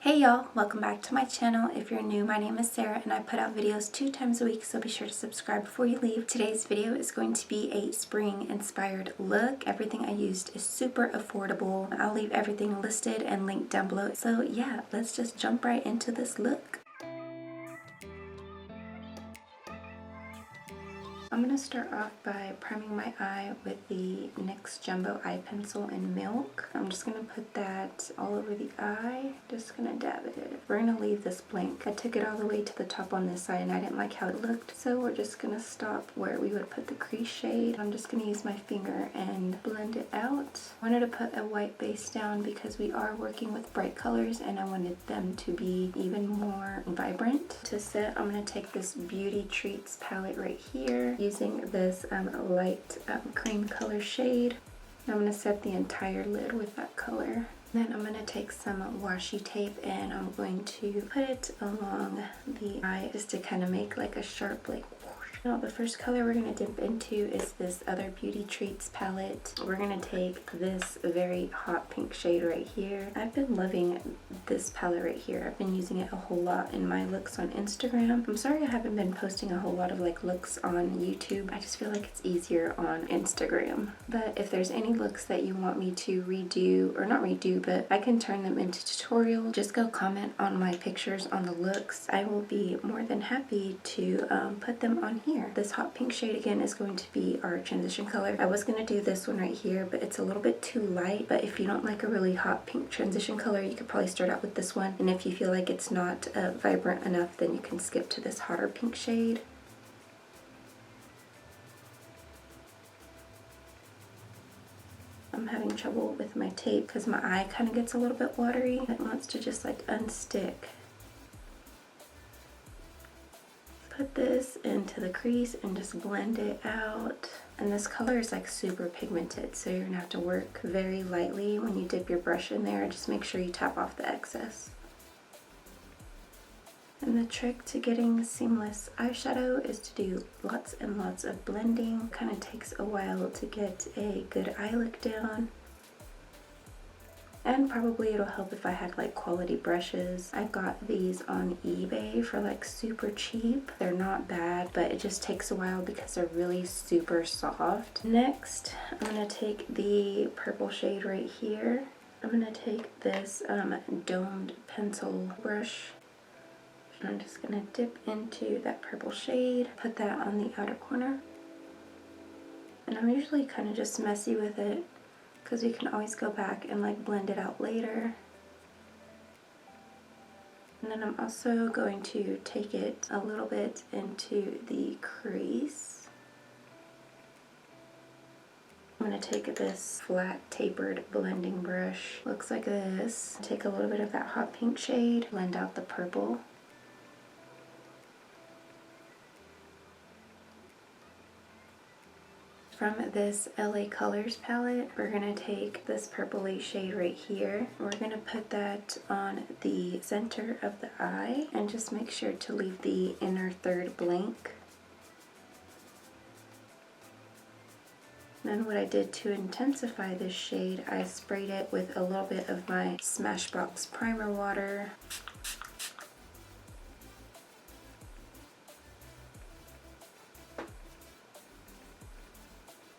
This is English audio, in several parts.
Hey y'all, welcome back to my channel. If you're new, my name is Sarah and I put out videos 2 times a week, so be sure to subscribe before you leave. Today's video is going to be a spring inspired look. Everything I used is super affordable. I'll leave everything listed and linked down below. So yeah, let's just jump right into this look. I'm going to start off by priming my eye with the NYX Jumbo Eye Pencil in Milk. I'm just going to put that all over the eye. Just going to dab it. We're going to leave this blank. I took it all the way to the top on this side and I didn't like how it looked. So we're just going to stop where we would put the crease shade. I'm just going to use my finger and blend it out. I wanted to put a white base down because we are working with bright colors and I wanted them to be even more vibrant. To set, I'm going to take this Beauty Treats palette right here, using this light cream color shade. I'm going to set the entire lid with that color. Then I'm going to take some washi tape and I'm going to put it along the eye just to kind of make like a sharp like whoosh. Now the first color we're going to dip into is this other Beauty Treats palette. We're going to take this very hot pink shade right here. I've been loving this palette right here. I've been using it a whole lot in my looks on Instagram. I'm sorry I haven't been posting a whole lot of like looks on YouTube. I just feel like it's easier on Instagram. But if there's any looks that you want me to redo, or not redo, but I can turn them into tutorial, just go comment on my pictures on the looks. I will be more than happy to put them on here. This hot pink shade again is going to be our transition color. I was going to do this one right here, but it's a little bit too light. But if you don't like a really hot pink transition color, you could probably start out with this one. And if you feel like it's not vibrant enough, then you can skip to this hotter pink shade. I'm having trouble with my tape because my eye kind of gets a little bit watery. It wants to just like unstick. Put this into the crease and just blend it out. And this color is like super pigmented, so you're gonna have to work very lightly when you dip your brush in there. Just make sure you tap off the excess. And the trick to getting seamless eyeshadow is to do lots and lots of blending. Kind of takes a while to get a good eye look down. And probably it'll help if I had like quality brushes. I got these on eBay for like super cheap. They're not bad, but it just takes a while because they're really super soft. Next, I'm gonna take the purple shade right here. I'm gonna take this domed pencil brush. I'm just gonna dip into that purple shade, put that on the outer corner. And I'm usually kind of just messy with it because we can always go back and like blend it out later. And then I'm also going to take it a little bit into the crease. I'm going to take this flat tapered blending brush, looks like this. Take a little bit of that hot pink shade, blend out the purple. From this LA Colors palette, we're going to take this purpley shade right here. We're going to put that on the center of the eye and just make sure to leave the inner third blank. Then what I did to intensify this shade, I sprayed it with a little bit of my Smashbox primer water.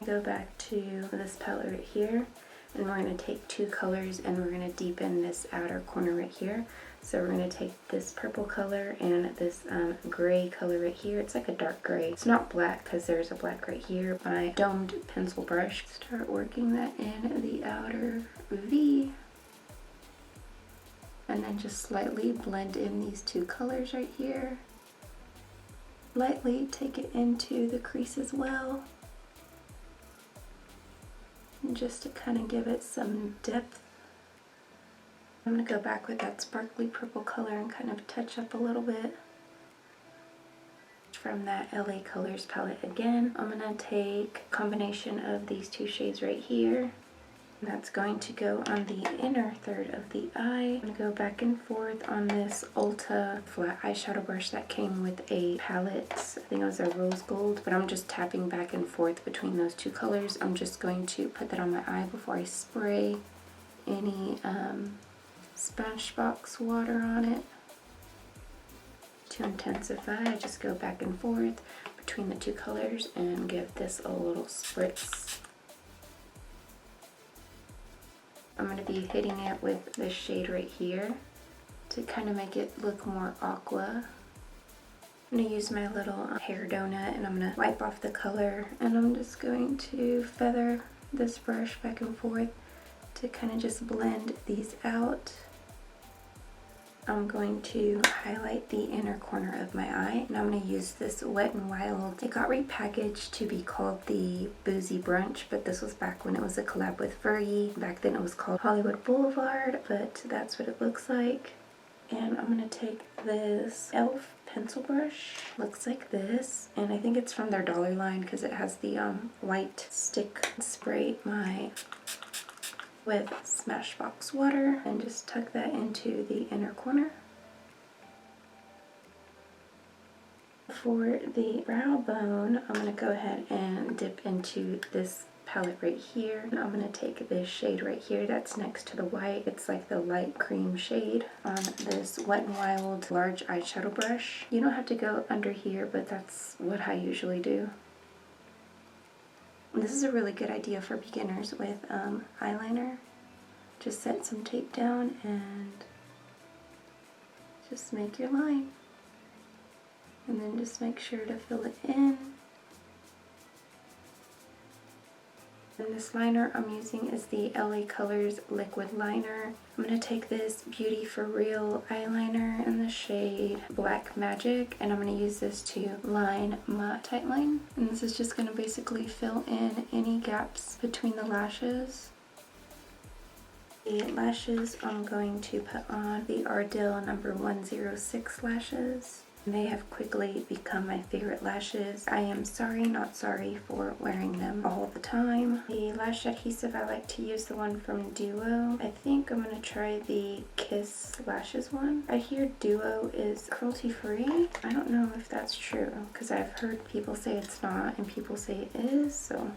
Go back to this palette right here and we're going to take two colors and we're going to deepen this outer corner right here. So we're going to take this purple color and this gray color right here. It's like a dark gray. It's not black because there's a black right here. My domed pencil brush. Start working that in the outer V. And then just slightly blend in these two colors right here. Lightly take it into the crease as well. Just to kind of give it some depth. I'm going to go back with that sparkly purple color and kind of touch up a little bit. From that LA Colors palette again, I'm going to take a combination of these two shades right here. And that's going to go on the inner third of the eye. I'm going to go back and forth on this Ulta flat eyeshadow brush that came with a palette. I think it was a rose gold, but I'm just tapping back and forth between those two colors. I'm just going to put that on my eye before I spray any Smashbox water on it. To intensify, I just go back and forth between the two colors and give this a little spritz. I'm going to be hitting it with this shade right here to kind of make it look more aqua. I'm going to use my little hair donut and I'm going to wipe off the color, and I'm just going to feather this brush back and forth to kind of just blend these out. I'm going to highlight the inner corner of my eye, and I'm going to use this Wet n Wild. It got repackaged to be called the Boozy Brunch, but this was back when it was a collab with Fergie. Back then it was called Hollywood Boulevard, but that's what it looks like. And I'm going to take this e.l.f. pencil brush. Looks like this, and I think it's from their dollar line because it has the white stick. Spray my with Smashbox water and just tuck that into the inner corner. For the brow bone, I'm going to go ahead and dip into this palette right here. And I'm going to take this shade right here that's next to the white. It's like the light cream shade on this Wet n Wild large eyeshadow brush. You don't have to go under here, but that's what I usually do. This is a really good idea for beginners with eyeliner. Just set some tape down and just make your line. And then just make sure to fill it in. And this liner I'm using is the LA Colors Liquid Liner. I'm going to take this Beauty For Real eyeliner in the shade Black Magic, and I'm going to use this to line my tight line. And this is just going to basically fill in any gaps between the lashes. The lashes I'm going to put on the Ardell number 106 lashes. They have quickly become my favorite lashes. I am sorry, not sorry for wearing them all the time. The lash adhesive, I like to use the one from Duo. I think I'm going to try the Kiss Lashes one. I hear Duo is cruelty free. I don't know if that's true because I've heard people say it's not and people say it is, so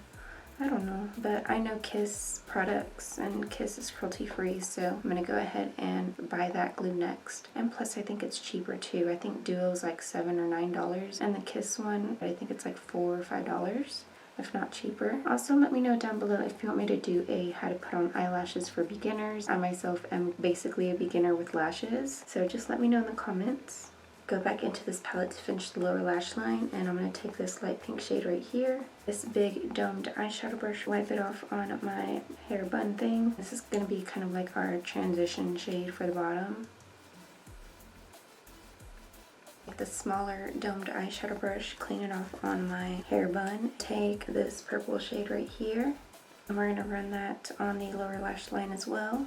I don't know, but I know Kiss products and Kiss is cruelty free, so I'm gonna go ahead and buy that glue next. And plus I think it's cheaper too. I think Duo's like $7 or $9, and the Kiss one, I think it's like $4 or $5, if not cheaper. Also let me know down below if you want me to do a how to put on eyelashes for beginners. I myself am basically a beginner with lashes, so just let me know in the comments. Go back into this palette to finish the lower lash line, and I'm going to take this light pink shade right here, this big domed eyeshadow brush, wipe it off on my hair bun thing. This is going to be kind of like our transition shade for the bottom. Take the smaller domed eyeshadow brush, clean it off on my hair bun. Take this purple shade right here, and we're going to run that on the lower lash line as well.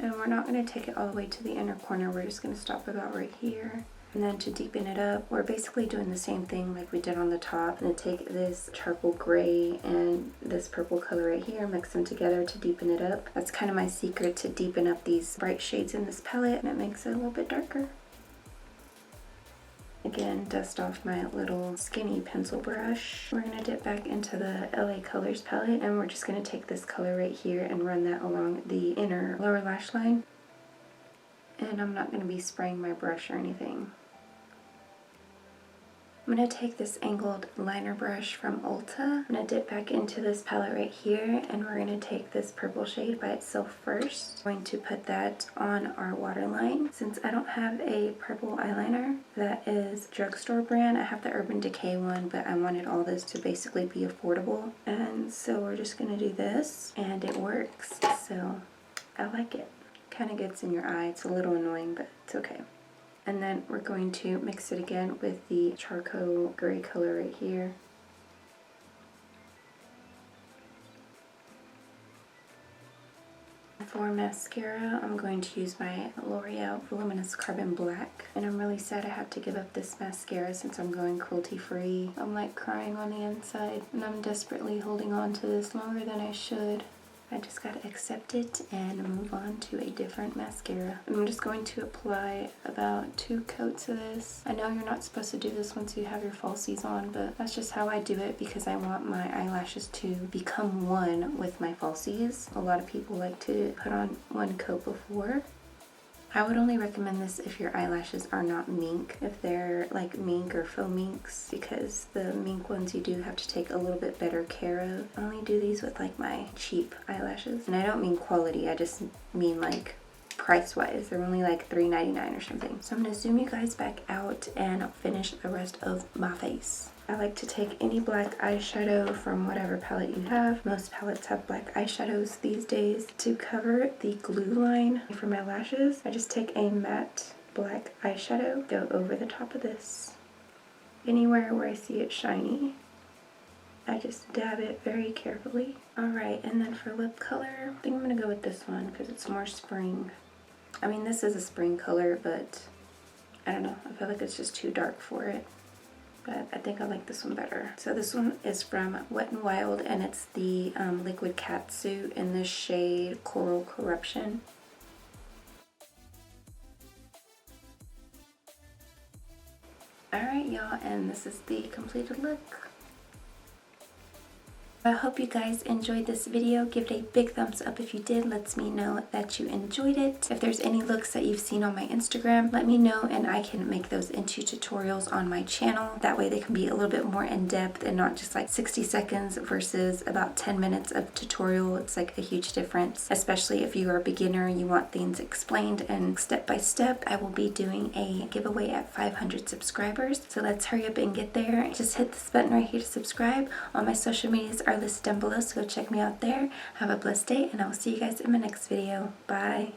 And we're not going to take it all the way to the inner corner, we're just going to stop about right here. And then to deepen it up, we're basically doing the same thing like we did on the top. And then take this charcoal gray and this purple color right here, mix them together to deepen it up. That's kind of my secret to deepen up these bright shades in this palette, and it makes it a little bit darker. Again, dust off my little skinny pencil brush. We're going to dip back into the LA Colors palette, and we're just going to take this color right here and run that along the inner lower lash line. And I'm not going to be spraying my brush or anything. I'm going to take this angled liner brush from Ulta. I'm going to dip back into this palette right here, and we're going to take this purple shade by itself first. I'm going to put that on our waterline. Since I don't have a purple eyeliner that is drugstore brand, I have the Urban Decay one, but I wanted all this to basically be affordable. And so we're just going to do this, and it works. So I like it. Kind of gets in your eye. It's a little annoying, but it's okay. And then we're going to mix it again with the charcoal gray color right here. For mascara, I'm going to use my L'Oreal Voluminous Carbon Black. And I'm really sad I have to give up this mascara since I'm going cruelty free. I'm like crying on the inside, and I'm desperately holding on to this longer than I should. I just gotta accept it and move on to a different mascara. I'm just going to apply about 2 coats of this. I know you're not supposed to do this once you have your falsies on, but that's just how I do it because I want my eyelashes to become one with my falsies. A lot of people like to put on 1 coat before. I would only recommend this if your eyelashes are not mink, if they're like mink or faux minks, because the mink ones you do have to take a little bit better care of. I only do these with like my cheap eyelashes. And I don't mean quality, I just mean like price-wise. They're only like $3.99 or something. So I'm gonna zoom you guys back out and finish the rest of my face. I like to take any black eyeshadow from whatever palette you have. Most palettes have black eyeshadows these days. To cover the glue line for my lashes, I just take a matte black eyeshadow, go over the top of this. Anywhere where I see it shiny, I just dab it very carefully. Alright, and then for lip color, I think I'm gonna go with this one because it's more spring. I mean, this is a spring color, but I don't know. I feel like it's just too dark for it. But I think I like this one better. So this one is from Wet n Wild, and it's the liquid catsuit in the shade Coral Corruption. Alright y'all, and this is the completed look. I hope you guys enjoyed this video. Give it a big thumbs up if you did. Lets me know that you enjoyed it. If there's any looks that you've seen on my Instagram, let me know and I can make those into tutorials on my channel. That way they can be a little bit more in depth and not just like 60 seconds versus about 10 minutes of tutorial. It's like a huge difference, especially if you are a beginner and you want things explained and step by step. I will be doing a giveaway at 500 subscribers. So let's hurry up and get there. Just hit this button right here to subscribe. All my social medias are listed down below, so go check me out there. Have a blessed day, and I will see you guys in my next video. Bye.